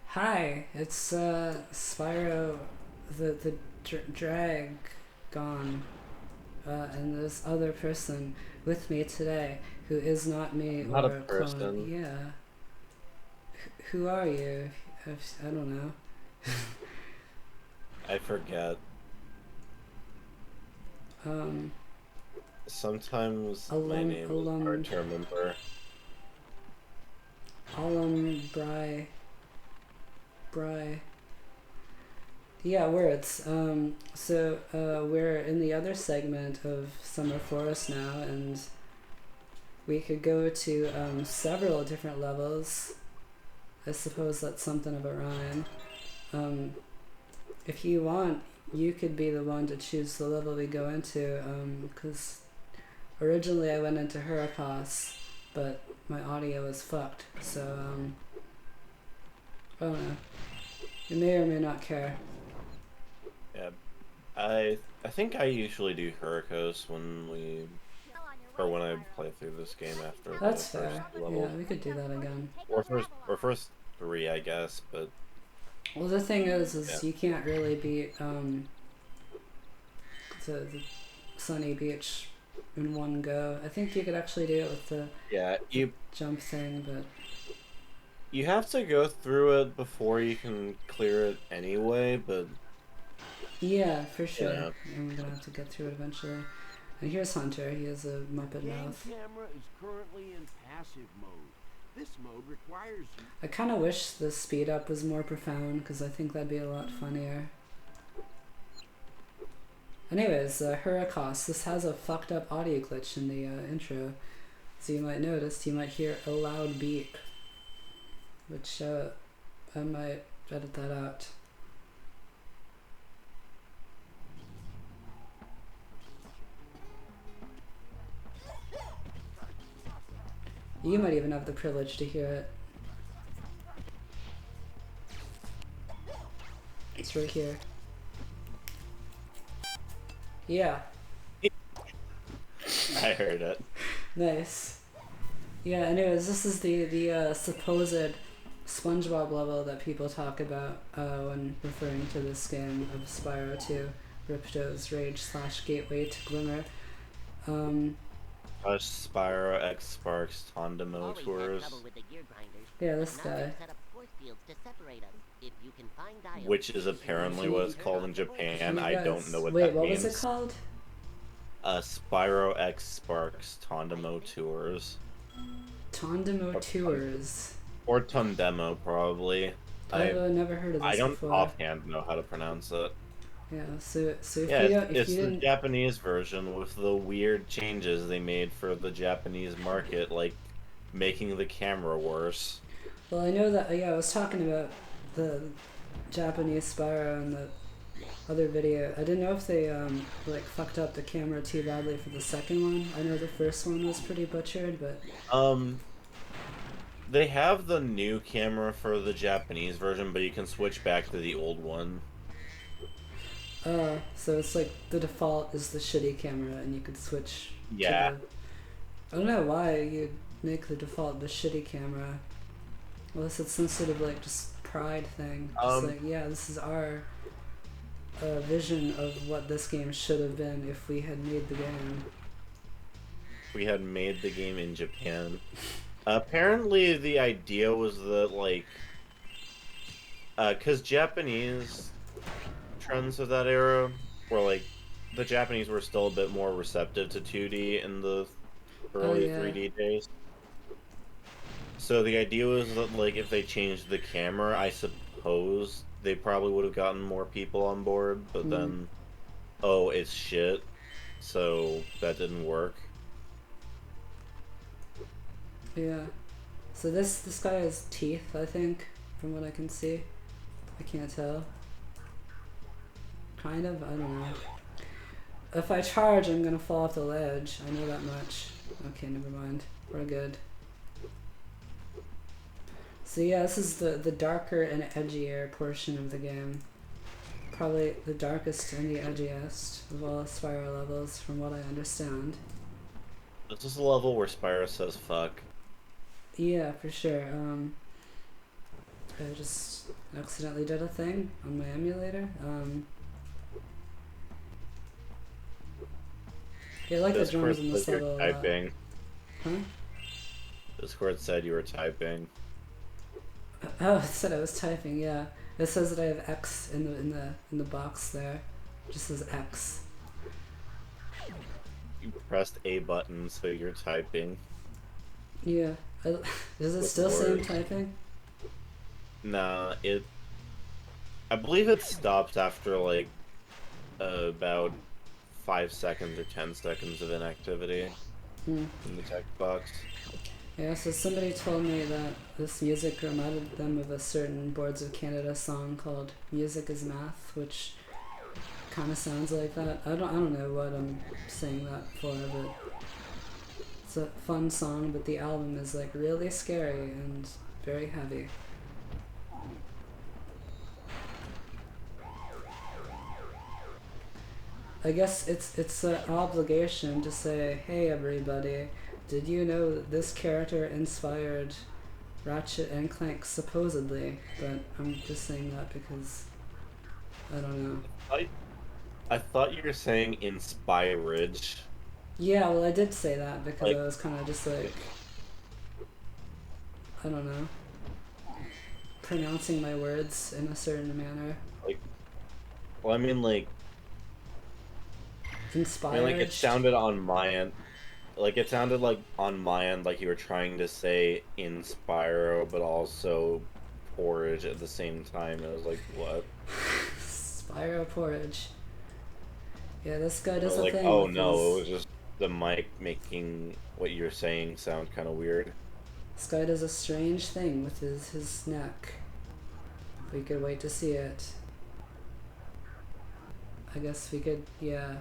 Hi, it's Spyro, the drag gone, and this other person with me today who is not me Not a or a clone. person. Yeah, who are you? I don't know. I forget. Um, Sometimes my name is hard to remember. Bry. Yeah, words. We're in the other segment of Summer Forest now, and we could go to several different levels. I suppose that's something of a rhyme. Um, if you want, you could be the one to choose the level we go into, because originally I went into Hurricoss, but my audio was fucked, so I don't know. You may or may not care. Yeah, I think I usually do Hurricoss when I play through this game after the That's first fair. Yeah, level. we could do that again. Or first three, I guess, but Well, the thing yeah. is you can't really beat the sunny beach in one go. I think you could actually do it with Yeah, the you jump thing, but you have to go through it before you can clear it anyway, but yeah, for sure. yeah. I'm gonna have to get through it eventually. And here's Hunter. He has a Muppet Game mouth. camera is currently in passive mode. This mode requires you. I kind of wish the speed up was more profound because I think that'd be a lot funnier. Anyways, Hurricoss. This has a fucked up audio glitch in the intro, so you might notice you might hear a loud beep, which I might edit that out. You might even have the privilege to hear it. It's right here. Yeah. I heard it. Nice. Yeah, anyways, this is the supposed SpongeBob level that people talk about when referring to this game of Spyro 2, Ripto's Rage/Gateway to Glimmer. Spyro X Sparks Tondemo Tours, Yeah, this guy. which is apparently what it's called in Can Japan. you I don't know guys what wait? that What was it means. called? Spyro X Sparks Tondemo Tours. Tondemo Or, Tours. or Tondemo, probably. I've I never heard of I this don't before. offhand know how to pronounce it. Yeah. So if Yeah, you it's, don't, if you it's the didn't, Japanese version with the weird changes they made for the Japanese market, like making the camera worse. well, I know that. Yeah, I was talking about the Japanese Spyro in the other video. I didn't know if they like fucked up the camera too badly for the second one. I know the first one was pretty butchered, but Um, they have the new camera for the Japanese version, but you can switch back to the old one. so it's like the default is the shitty camera, and you could switch to Yeah. the. I don't know why you'd make the default the shitty camera, unless it's some sort of like just pride thing. Just Um, like, yeah, this is our vision of what this game should have been if we had made the game. we had made the game in Japan. Apparently, the idea was that, like, because Japanese trends of that era were like, the Japanese were still a bit more receptive to 2D in the Oh early yeah. 3D days. So the idea was that, like, if they changed the camera, I suppose they probably would have gotten more people on board, but Hmm. then, oh, it's shit, so that didn't work. Yeah. So this guy has teeth, I think, from what I can see. I can't tell. Kind of. I don't know. If I charge, I'm gonna fall off the ledge. I know that much. Okay, never mind. We're good. So yeah, this is the darker and edgier portion of the game. Probably the darkest and the edgiest of all Spyro levels, from what I understand. This is a level where Spyro says fuck. Yeah, for sure. I just accidentally did a thing on my emulator. Yeah, I like the Discord drums in this says you're level a lot. typing. Huh? Discord said you were typing. Oh, it said I was typing. Yeah, it says that I have X in the box there. It just says X. You pressed A button, so you're typing. Yeah. Does it With still say I'm words. typing? Nah, I believe it stops after like about 5 seconds or 10 seconds of inactivity Hmm. in the text box. Yeah, so somebody told me that this music reminded them of a certain Boards of Canada song called Music is Math, which kind of sounds like that. I don't know what I'm saying that for, but it's a fun song, but the album is like really scary and very heavy. I guess it's an obligation to say, hey everybody, did you know that this character inspired Ratchet and Clank supposedly? But I'm just saying that because I don't know. I thought you were saying inspired. Yeah, well I did say that because Like, I was kind of just like, I don't know, pronouncing my words in a certain manner. like, well, I mean, like, Inspired. it sounded on my end. Like, it sounded like on my end, like you were trying to say in Spyro, but also porridge at the same time. It was like, what? Spyro porridge. Yeah, this guy I does was a like, thing oh with no, it his. was just the mic making what you're saying sound kind of weird. This guy does a strange thing with his neck. We could wait to see it. I guess we could, yeah.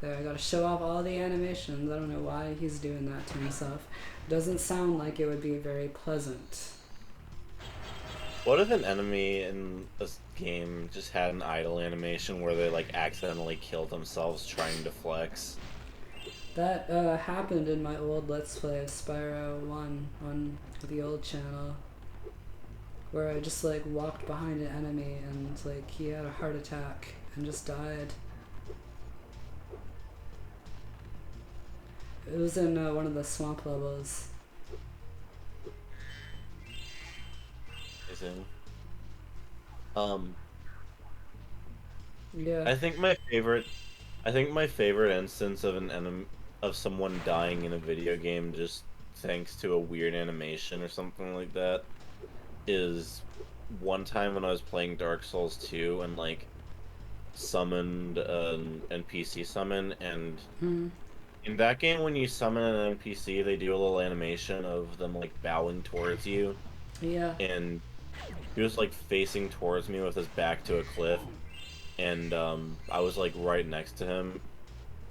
There, I gotta show off all the animations. I don't know why he's doing that to himself. Doesn't sound like it would be very pleasant. What if an enemy in a game just had an idle animation where they like accidentally killed themselves trying to flex? That happened in my old Let's Play of Spyro 1 on the old channel. Where I just like walked behind an enemy and like he had a heart attack and just died. It was in one of the swamp levels. Amazing. Yeah. I think my favorite instance of of someone dying in a video game just thanks to a weird animation or something like that is one time when I was playing Dark Souls 2 and like summoned an NPC summon, and Hmm. in that game when you summon an NPC they do a little animation of them like bowing towards you, Yeah. and he was like facing towards me with his back to a cliff, and I was like right next to him,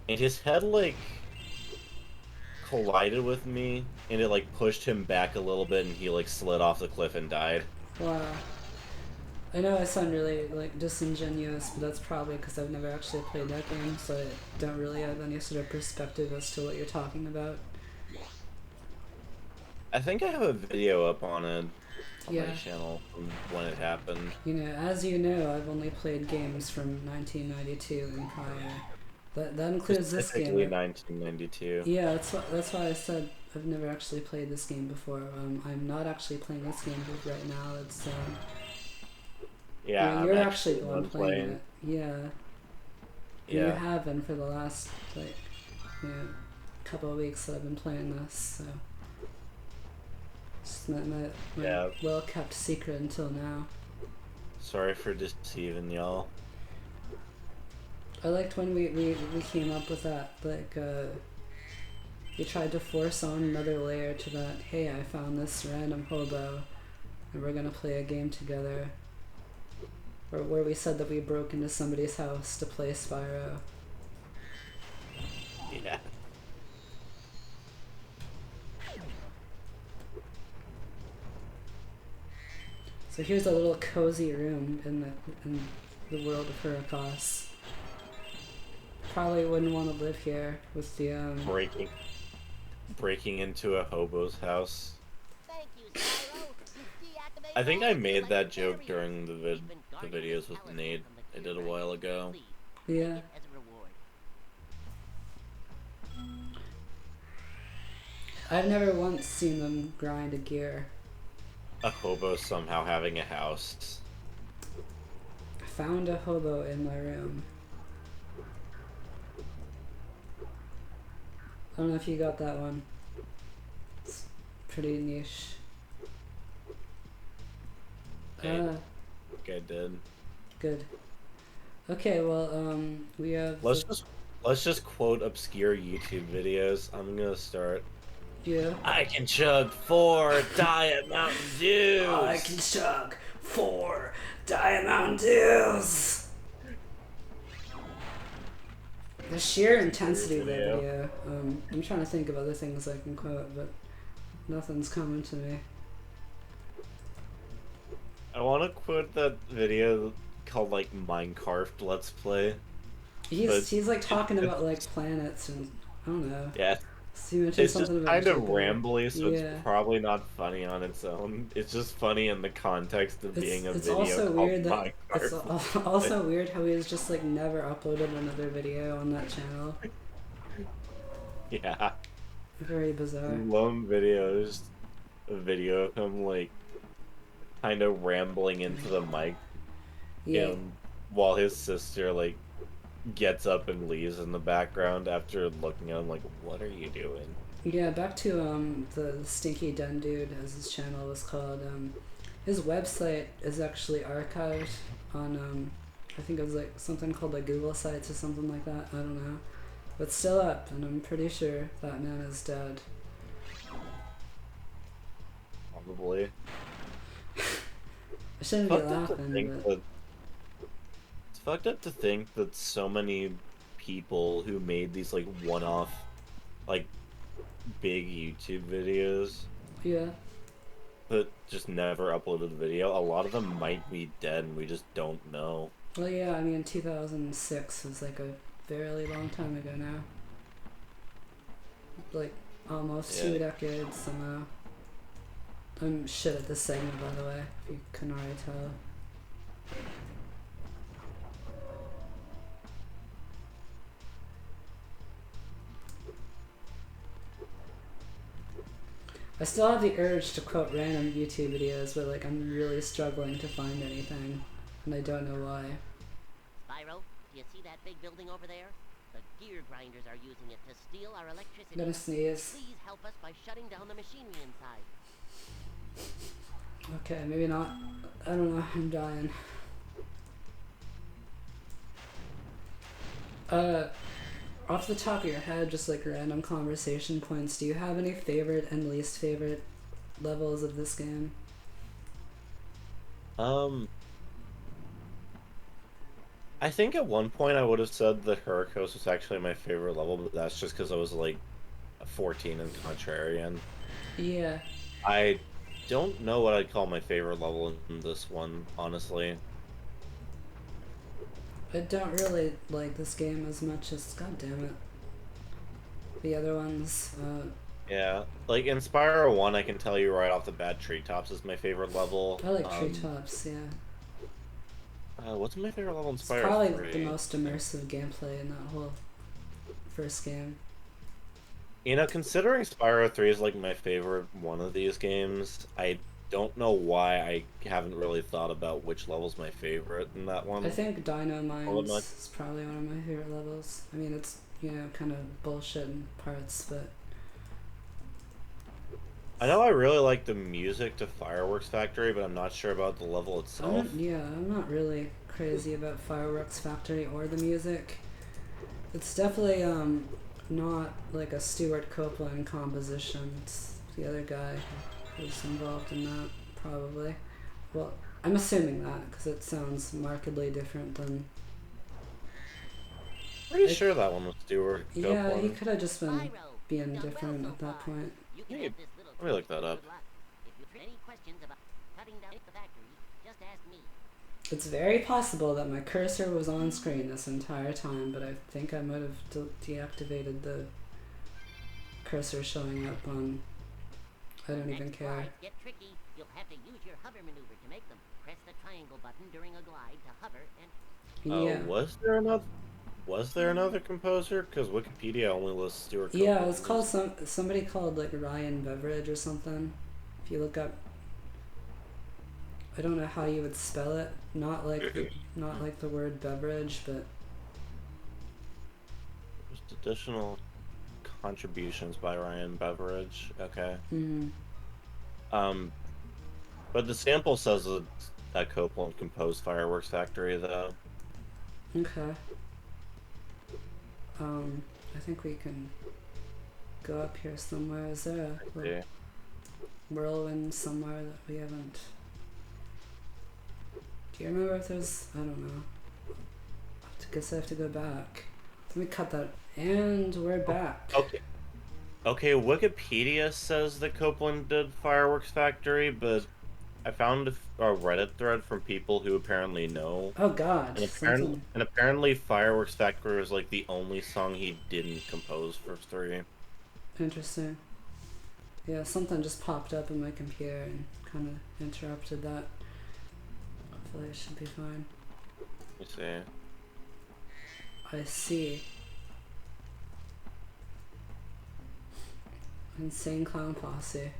and his head like collided with me, and it like pushed him back a little bit, and he like slid off the cliff and died. Wow. I know I sound really like disingenuous, but that's probably because I've never actually played that game, so I don't really have any sort of perspective as to what you're talking about. I think I have a video up on it on Yeah. my channel from when it happened. You know, as you know, I've only played games from 1992 and prior. That includes this Specifically game. 1992. Yeah, that's why I said I've never actually played this game before. I'm not actually playing this game right now. It's Yeah, you're I'm actually the one playing it. Yeah. You Yeah. have been for the last like couple of weeks that I've been playing this. So it's my Yeah. well kept secret until now. Sorry for deceiving y'all. I liked when we came up with that, like, we tried to force on another layer to that, hey, I found this random hobo, and we're gonna play a game together. Or where we said that we broke into somebody's house to play Spyro. Yeah. So here's a little cozy room in the world of Hurricoss. Probably wouldn't want to live here with the Breaking into a hobo's house. Thank you, Spyro. You've I think I made that joke during the videos with Nate I did a while ago. Yeah. I've never once seen them grind a gear. A hobo somehow having a house. I found a hobo in my room. I don't know if you got that one. It's pretty niche. I think I did. Good. Okay, well, we have. Let's just quote obscure YouTube videos. I'm gonna start. Yeah. I can chug 4 Diet Mountain Dews. I can chug 4 Diet Mountain Dews. The sheer intensity of the video. I'm trying to think of other things I can quote, but nothing's coming to me. I want to quote that video called like Minecraft Let's Play. He's like talking about like planets and I don't know. Yeah. So you mentioned It's just something about kind of Jupiter. rambly, so Yeah. it's probably not funny on its own. It's just funny in the context of being a It's video also called weird that it's Minecraft. also weird how he's just like never uploaded another video on that channel. Yeah. Very bizarre. Lone video is just a video of him like kind of rambling into the mic, Yeah. and while his sister like gets up and leaves in the background after looking at him like, what are you doing? Yeah, back to the Stinky Den Dude, as his channel was called. His website is actually archived on I think it was like something called like Google Sites or something like that. I don't know, but still up, and I'm pretty sure that man is dead. Probably. I shouldn't be Fucked up to laughing, think but that it's fucked up to think that so many people who made these like one-off like big YouTube videos yeah. that just never uploaded a video, a lot of them might be dead and we just don't know. Well, yeah, I mean, 2006 was like a fairly long time ago now. Like, almost 2 decades somehow. I'm shit at this segment, by the way, if you can already tell. I still have the urge to quote random YouTube videos, but like I'm really struggling to find anything, and I don't know why. Spyro, do you see that big building over there? The gear grinders are using it to steal our electricity. I'm gonna sneeze. Please help us by shutting down the machinery inside. Okay, maybe not. I don't know, I'm dying. Off the top of your head, just like random conversation points, do you have any favorite and least favorite levels of this game? I think at one point I would have said that Hurricoss was actually my favorite level, but that's just because I was like 14 and contrarian. Yeah. I don't know what I'd call my favorite level in this one, honestly. I don't really like this game as much as, god damn it, the other ones. Yeah, like in Spyro 1, I can tell you right off the bat, Treetops is my favorite level. I like Treetops, yeah. What's my favorite level in It's Spyro probably 3? the most immersive gameplay in that whole first game. You know, considering Spyro 3 is like my favorite one of these games, I don't know why I haven't really thought about which level's my favorite in that one. I think Dino Mines is probably one of my favorite levels. I mean, it's, you know, kind of bullshit in parts, but... I know I really like the music to Fireworks Factory, but I'm not sure about the level itself. I'm not really crazy about Fireworks Factory or the music. It's definitely not like a Stuart Copeland composition. It's the other guy who's involved in that, probably. Well, I'm assuming that, because it sounds markedly different than... Pretty sure that one was Stuart Copeland. Yeah, he could have just been being different at that point. Let me look that up. If you have any questions about cutting down the factory, just ask me. It's very possible that my cursor was on screen this entire time, but I think I might have deactivated the cursor showing up on... I don't even care. Get tricky. You'll have to use your hover maneuver to make them. Press the triangle button during a glide to hover and... Yeah. Was there another composer? Because Wikipedia only lists Stuart Copeland. Yeah, it's called somebody called like Ryan Beveridge or something. If you look up, I don't know how you would spell it. Not like the word beverage, but Just additional contributions by Ryan Beveridge. Okay. But the sample says that Copeland composed Fireworks Factory, though. okay. I think we can go up here somewhere. Is there a little whirlwind somewhere that we haven't? Do you remember if there's? I don't know. I guess I have to go back. Let me cut that. And we're back. Okay, Wikipedia says that Copeland did Fireworks Factory, but I found a Reddit thread from people who apparently know. Oh God! And apparently Fireworks Factory was like the only song he didn't compose for 3. Interesting. Yeah, something just popped up in my computer and kind of interrupted that. Hopefully it should be fine. Let me see. I see. Insane Clown Posse.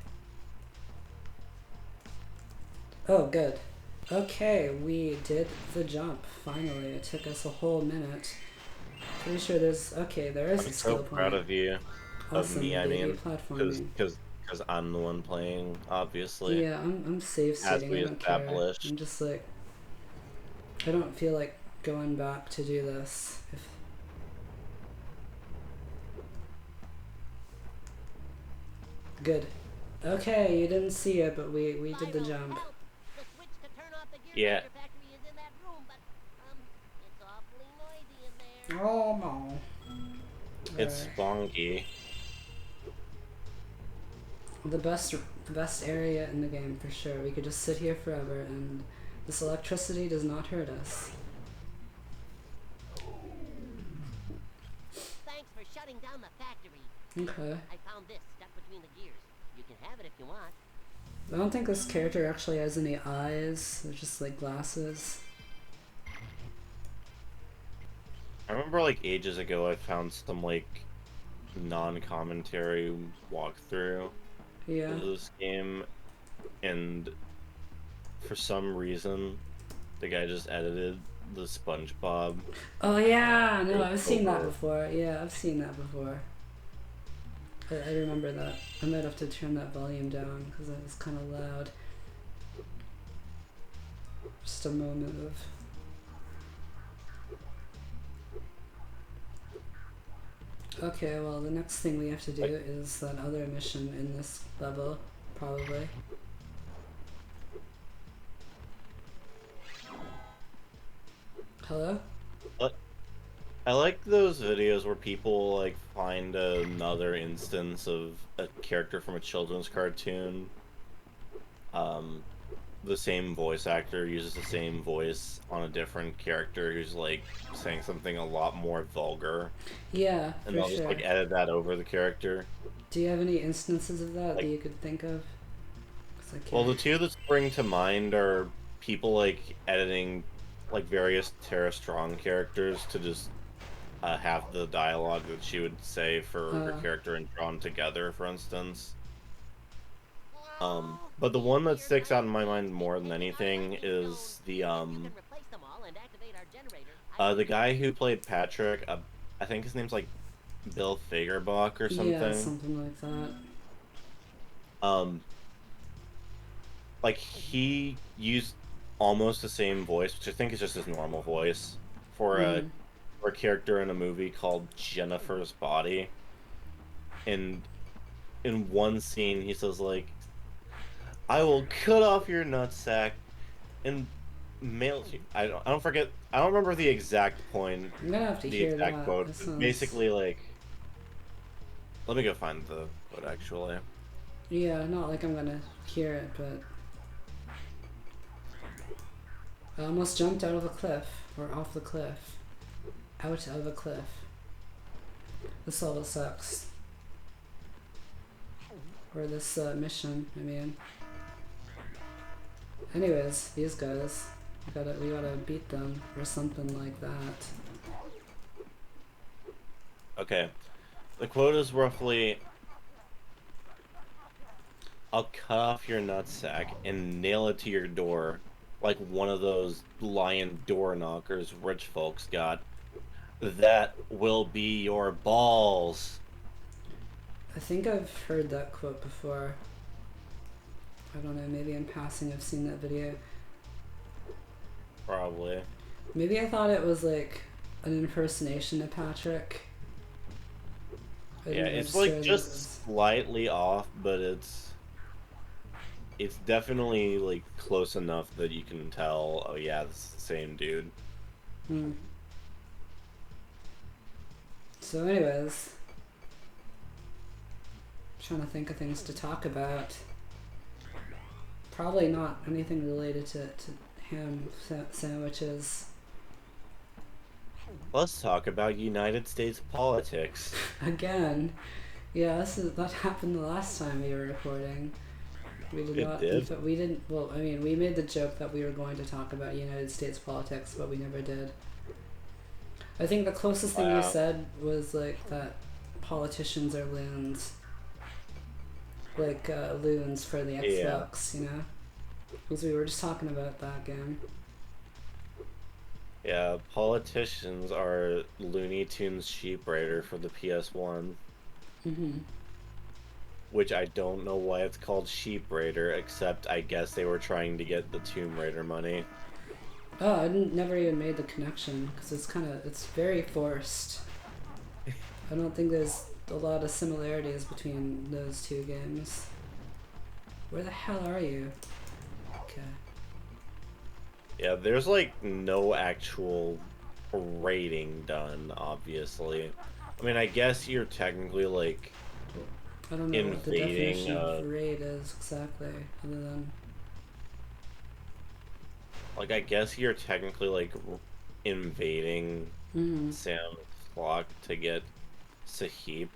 Oh, good. Okay, we did the jump. Finally, it took us a whole minute. Pretty sure there's... Okay, there is a skill point. I'm so proud of you. Awesome, of me, I mean. platforming. Because I'm the one playing, obviously. Yeah, I'm safe sitting. I don't care. I'm just like... I don't feel like going back to do this. Good. Okay, you didn't see it, but we did the jump. Yeah. Oh no. It's bonky. The best area in the game for sure. We could just sit here forever and this electricity does not hurt us. Thanks for shutting down the factory. Okay. I found this stuck between the gears. You can have it if you want. I don't think this character actually has any eyes. They're just like glasses. I remember like ages ago I found some like non-commentary walkthrough of this game, and for some reason the guy just edited the SpongeBob. Oh yeah, no, I've seen that before. Yeah, I've seen that before. I remember that. I might have to turn that volume down because it was kind of loud. Just a moment of... Okay, well the next thing we have to do is that other mission in this level, probably. Hello? I like those videos where people like find another instance of a character from a children's cartoon. The same voice actor uses the same voice on a different character who's like saying something a lot more vulgar. Yeah, and they'll just like edit that over the character. Do you have any instances of that that you could think of? Well, the two that spring to mind are people like editing like various Tara Strong characters to just have the dialogue that she would say for her character and drawn together, for instance. But the one that sticks out in my mind more than anything is the guy who played Patrick. I think his name's like Bill Fagerbach or something. Yeah, something like that. Like he used almost the same voice, which I think is just his normal voice, for a character in a movie called Jennifer's Body. And in one scene, he says like, "I will cut off your nutsack and mail it to you." I don't remember the exact point. I'm gonna have to hear that. Quote. Basically, like, let me go find the quote actually. Yeah, not like I'm gonna hear it, but I almost jumped out of a cliff, or off the cliff, out of a cliff. This level sucks. Or this mission, I mean. Anyways, these guys, we gotta beat them or something like that. Okay. The quote is roughly, I'll cut off your nutsack and nail it to your door like one of those lion door knockers rich folks got. That will be your balls. I think I've heard that quote before. I don't know, maybe in passing I've seen that video. Probably. Maybe I thought it was like an impersonation of Patrick. Yeah, it's like just slightly off, but it's definitely like close enough that you can tell, oh yeah, it's the same dude. So anyways, trying to think of things to talk about. Probably not anything related to ham sandwiches. Let's talk about United States politics. Again. Yeah, that happened the last time we were recording. We did. We didn't. Well, I mean, we made the joke that we were going to talk about United States politics, but we never did. I think the closest thing you said was like that politicians are loons. Like loons for the Xbox, you know? Because we were just talking about that game. Yeah, politicians are Looney Tunes Sheep Raider for the PS1. Which I don't know why it's called Sheep Raider, except I guess they were trying to get the Tomb Raider money. Oh, I never even made the connection, because it's very forced. I don't think there's a lot of similarities between those two games. Where the hell are you? Okay. Yeah, there's like no actual rating done, obviously. I mean, I guess you're technically like I don't know what the definition of raid is exactly, other than like I guess you're technically like invading Sam's flock to get Sahib.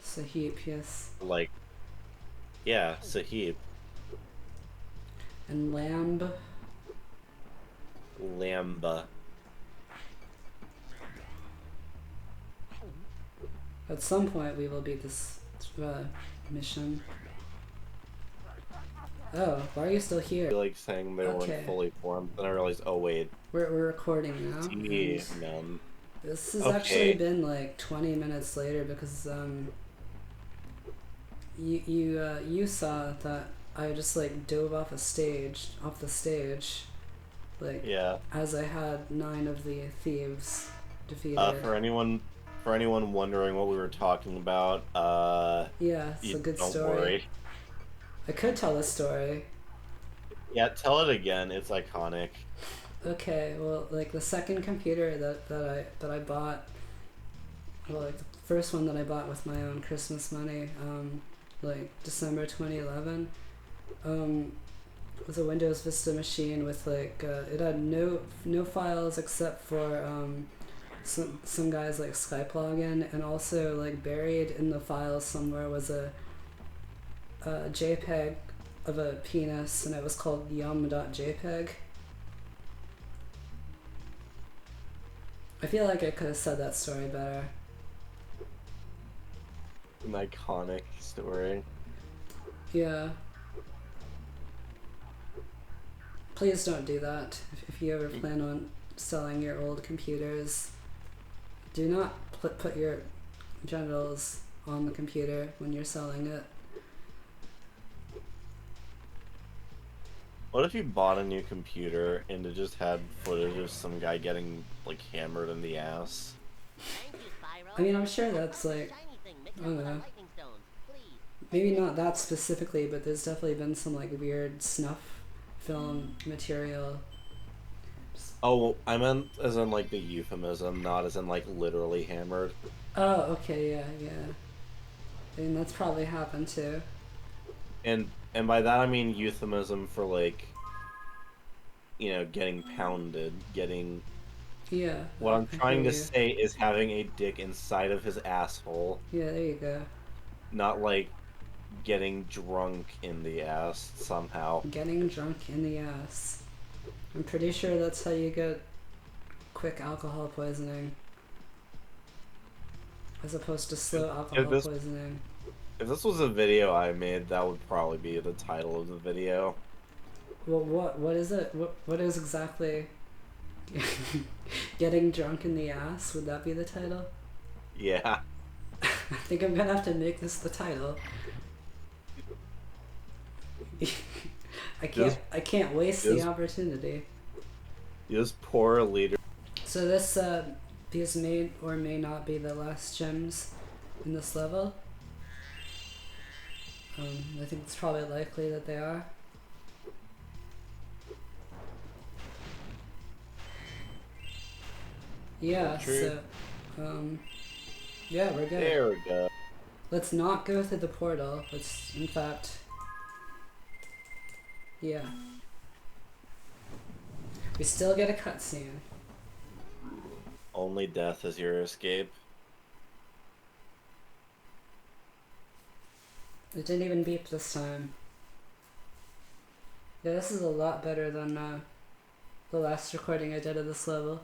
Sahib, yes. Like, yeah, Sahib. And Lamb. Lamba. At some point we will beat this mission. Oh, why are you still here? I feel like saying they weren't fully formed, then I realized, oh wait. We're recording now. None. This has actually been like 20 minutes later because you saw that I just like dove off the stage, like as I had 9 of the thieves defeated. For anyone wondering what we were talking about, yeah, it's a good story. Don't worry. I could tell a story. Yeah, tell it again. It's iconic. Okay, well, like the second computer that I bought, well, like the first one that I bought with my own Christmas money, like December 2011, was a Windows Vista machine with like it had no files except for some guy's like Skype login, and also like buried in the files somewhere was a JPEG of a penis, and it was called yum.jpg. I feel like I could have said that story better. An iconic story. Yeah. Please don't do that. If you ever plan on selling your old computers, do not put your genitals on the computer when you're selling it. What if you bought a new computer and it just had footage of some guy getting like hammered in the ass? I mean, I'm sure that's like, I don't know, maybe not that specifically, but there's definitely been some like weird snuff film material. Oh, I meant as in like the euphemism, not as in like literally hammered. Oh, okay, yeah. I mean, that's probably happened too. And by that I mean euphemism for like, you know, getting pounded, getting... Yeah. What I'm trying to say is having a dick inside of his asshole. Yeah, there you go. Not like getting drunk in the ass somehow. Getting drunk in the ass. I'm pretty sure that's how you get quick alcohol poisoning. As opposed to slow alcohol poisoning. If this was a video I made, that would probably be the title of the video. Well, what is it? What is exactly getting drunk in the ass? Would that be the title? Yeah. I think I'm gonna have to make this the title. I can't waste the opportunity. You just pour a liter. So these may or may not be the last gems in this level. I think it's probably likely that they are. Yeah, True. So, yeah, we're good. There we go. Let's not go through the portal. Let's, in fact, yeah. We still get a cutscene. Only death is your escape. It didn't even beep this time. Yeah, this is a lot better than the last recording I did of this level.